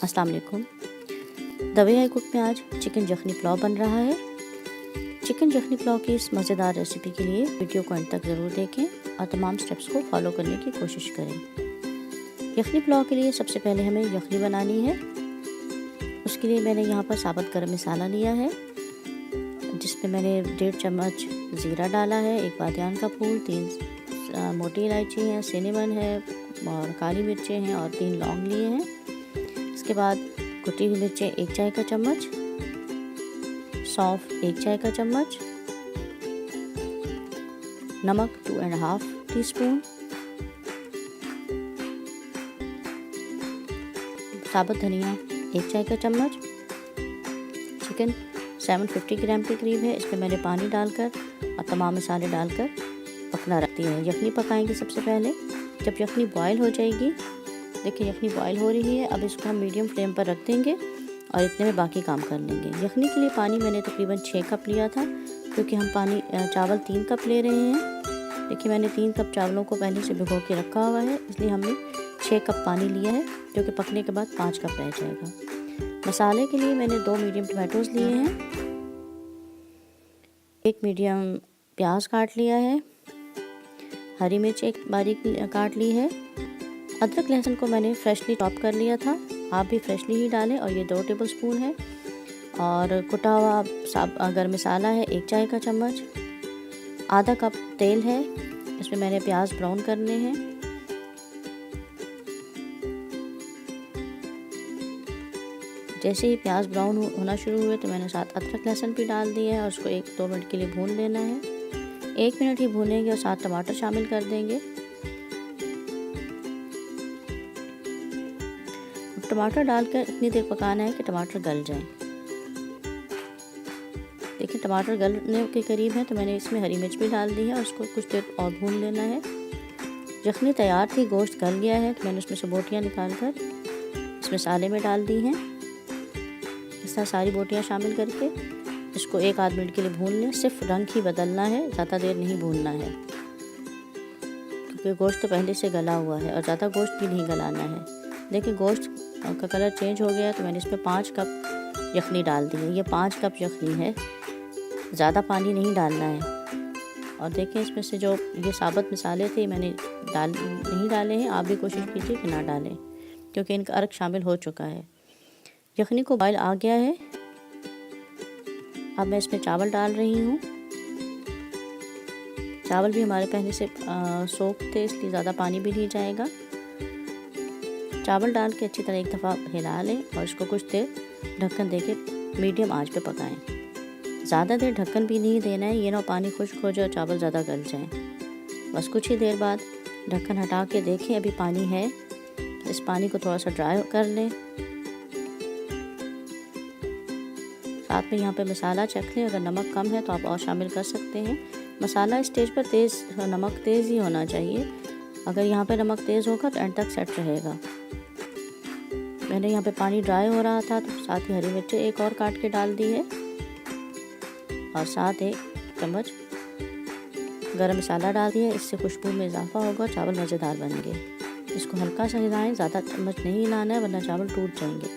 अस्सलाम वालेकुम। The way I cook में आज चिकन यखनी पुलाव बन रहा है। चिकन यखनी पुलाव की इस मज़ेदार रेसिपी के लिए वीडियो को अंत तक ज़रूर देखें और तमाम स्टेप्स को फॉलो करने की कोशिश करें। यखनी पुलाव के लिए सबसे पहले हमें यखनी बनानी है। उसके लिए मैंने यहाँ पर साबुत गरम मसाला लिया है, जिसमें मैंने 1.5 चम्मच ज़ीरा डाला है, 1 बादियान का फूल, 3 मोटी इलायची है, सिनेमन है और काली मिर्चें हैं और 3 लौंग लिए हैं। इसके बाद कुटी हुई मिर्चें 1 चाय का चम्मच, सौंफ 1 चाय का चम्मच, नमक 2.5 टीस्पून, साबुत धनिया 1 चाय का चम्मच। चिकन 750 ग्राम के करीब है। इसमें मैंने पानी डालकर और तमाम मसाले डालकर पकना रखती है। यखनी पकाएंगे सबसे पहले। जब यखनी बॉयल हो जाएगी, देखिए यखनी बॉयल हो रही है, अब इसको हम मीडियम फ्लेम पर रख देंगे और इतने में बाकी काम कर लेंगे। यखनी के लिए पानी मैंने तकरीबन 6 कप लिया था, क्योंकि हम चावल 3 कप ले रहे हैं। देखिए मैंने 3 कप चावलों को पहले से भिगो के रखा हुआ है, इसलिए हमने 6 कप पानी लिया है, जो कि पकने के बाद 5 कप रह जाएगा। मसाले के लिए मैंने 2 मीडियम टमाटोज लिए हैं, 1 मीडियम प्याज काट लिया है, हरी मिर्च 1 बारीक काट ली है। अदरक लहसुन को मैंने फ्रेशली चॉप कर लिया था, आप भी फ्रेशली ही डालें। और ये 2 टेबलस्पून है। और कुटा हुआ गरम मसाला है 1 चाय का चम्मच, आधा कप तेल है। इसमें मैंने प्याज ब्राउन करने हैं। जैसे ही प्याज ब्राउन होना शुरू हुए तो मैंने साथ अदरक लहसुन भी डाल दिया है और उसको 1-2 मिनट के लिए भून लेना है। 1 मिनट ही भूनेंगे और साथ टमाटर शामिल कर देंगे। टमाटर डालकर इतनी देर पकाना है कि टमाटर गल जाएं। देखिए टमाटर गलने के करीब है, तो मैंने इसमें हरी मिर्च भी डाल दी है और उसको कुछ देर और भून लेना है। यखनी तैयार थी, गोश्त गल गया है, तो मैंने उसमें से बोटियाँ निकाल कर इस मसाले में डाल दी हैं। इस तरह सारी बोटियाँ शामिल करके इसको 1-8 मिनट के लिए भून लें। सिर्फ रंग ही बदलना है, ज़्यादा देर नहीं भूनना है, क्योंकि गोश्त तो पहले से गला हुआ है और ज़्यादा गोश्त भी नहीं गलाना है। देखिए गोश्त का कलर चेंज हो गया, तो मैंने इसमें 5 कप यखनी डाल दी है। ये 5 कप यखनी है, ज़्यादा पानी नहीं डालना है। और देखिए इसमें से जो ये साबुत मसाले थे मैंने नहीं डाले हैं, आप भी कोशिश कीजिए कि ना डालें, क्योंकि इनका अर्क शामिल हो चुका है। यखनी को बॉयल आ गया है। अब मैं इसमें चावल डाल रही हूँ। चावल भी हमारे पहले से सोख थे, इसलिए ज़्यादा पानी भी नहीं जाएगा। चावल डाल के अच्छी तरह एक दफ़ा हिला लें और इसको कुछ देर ढक्कन देके मीडियम आंच पे पकाएं। ज़्यादा देर ढक्कन भी नहीं देना है, ये ना पानी खुश्क हो जाए और चावल ज़्यादा गल जाएं। बस कुछ ही देर बाद ढक्कन हटा के देखें, अभी पानी है। इस पानी को थोड़ा सा ड्राई कर लें। साथ में यहाँ पे मसाला चख लें, अगर नमक कम है तो आप और शामिल कर सकते हैं। मसाला इस स्टेज पर नमक तेज़ ही होना चाहिए। अगर यहाँ पे नमक तेज़ होगा तो एंड तक सेट रहेगा। मैंने यहाँ पे पानी ड्राई हो रहा था, तो साथ ही हरी मिर्चें 1 और काट के डाल दी है और साथ 1 चम्मच गरम मसाला डाल दिया। इससे खुशबू में इजाफा होगा, चावल मज़ेदार बनेंगे। इसको हल्का सा हिलाएं, ज़्यादा चम्मच नहीं हिलाना है, वरना चावल टूट जाएंगे।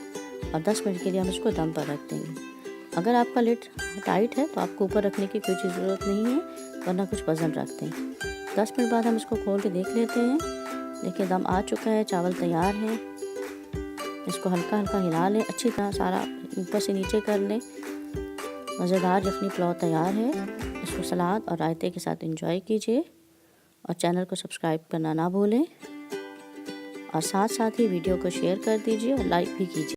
और 10 मिनट के लिए हम इसको दम पर रख देंगे। अगर आपका लिड टाइट है तो आपको ऊपर रखने की कोई चीज़ ज़रूरत नहीं है, वरना कुछ वज़न रख दें। 10 मिनट बाद हम इसको खोल के देख लेते हैं। देखिए दम आ चुका है, चावल तैयार हैं। इसको हल्का हल्का हिला लें, अच्छी तरह सारा ऊपर से नीचे कर लें। मज़ेदार यखनी पुलाव तैयार है। इसको सलाद और रायते के साथ एंजॉय कीजिए और चैनल को सब्सक्राइब करना ना भूलें और साथ साथ ही वीडियो को शेयर कर दीजिए और लाइक भी कीजिए।